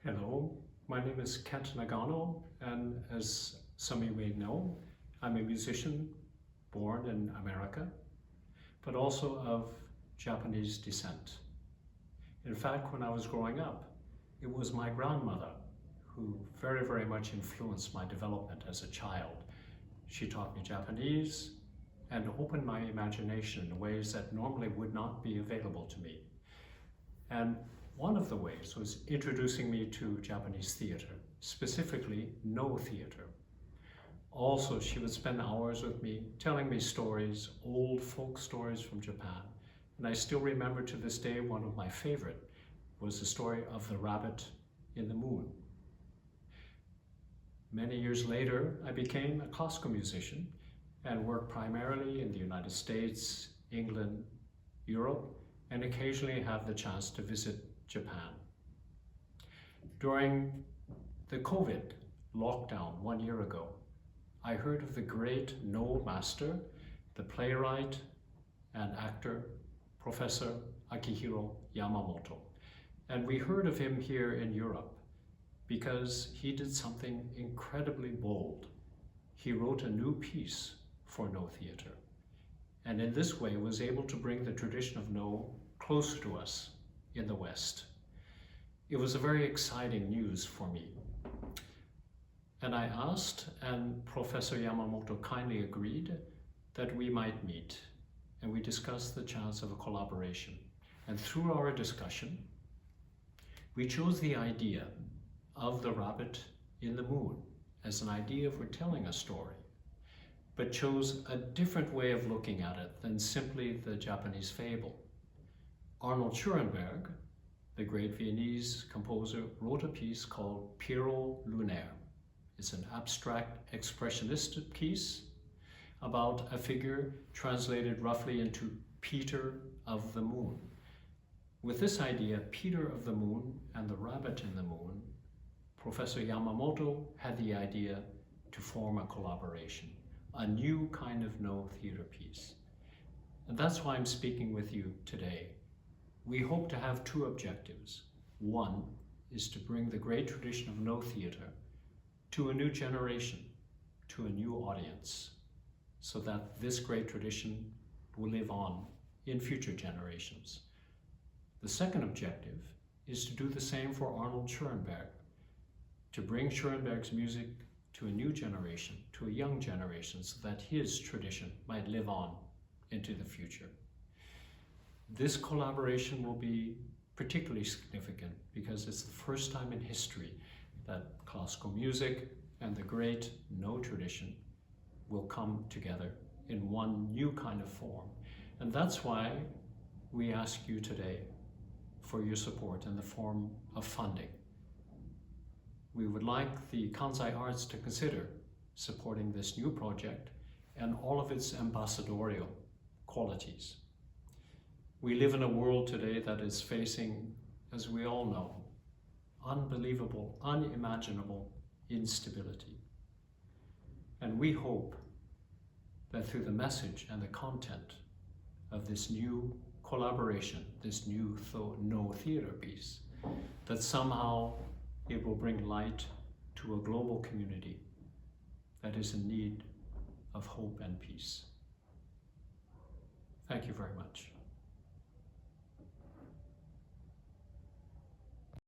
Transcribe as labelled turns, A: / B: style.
A: Hello, my name is Kent Nagano, and as some of you may know, I'm a musician born in America, but also of Japanese descent. In fact, when I was growing up, it was my grandmother who very much influenced my development as a child. She taught me Japanese and opened my imagination in ways that normally would not be available to me. And one of the ways was introducing me to Japanese theater, specifically No theater. Also, she would spend hours with me telling me stories, old folk stories from Japan. And I still remember to this day, one of my favorite was the story of the rabbit in the moon. Many years later, I became a classical musician and worked primarily in the United States, England, Europe, and occasionally have the chance to visit Japan. During the COVID lockdown 1 year ago, I heard of the great No master, the playwright and actor, Professor Akihiro Yamamoto. And we heard of him here in Europe because he did something incredibly bold. He wrote a new piece for No theater, and in this way was able to bring the tradition of No closer to us in the West. It was a very exciting news for me. And I asked, and Professor Yamamoto kindly agreed that we might meet, and we discussed the chance of a collaboration. And through our discussion, we chose the idea of the rabbit in the moon as an idea for telling a story, but chose a different way of looking at it than simply the Japanese fable. Arnold Schoenberg, the great Viennese composer, wrote a piece called Pierrot Lunaire. It's an abstract expressionist piece about a figure translated roughly into Peter of the Moon. With this idea, Peter of the Moon and the rabbit in the moon, Professor Yamamoto had the idea to form a collaboration, a new kind of No theater piece. And that's why I'm speaking with you today. We hope to have two objectives. One is to bring the great tradition of No theater to a new generation, to a new audience, so that this great tradition will live on in future generations. The second objective is to do the same for Arnold Schoenberg, to bring Schoenberg's music to a new generation, to a young generation, so that his tradition might live on into the future. This collaboration will be particularly significant because it's the first time in history that classical music and the great No tradition will come together in one new kind of form. And that's why we ask you today for your support in the form of funding. We would like the Kansai Arts to consider supporting this new project and all of its ambassadorial qualities. We live in a world today that is facing, as we all know, unbelievable, unimaginable instability. And we hope that through the message and the content of this new collaboration, this new No theater piece, that somehow it will bring light to a global community that is in need of hope and peace. Thank you very much.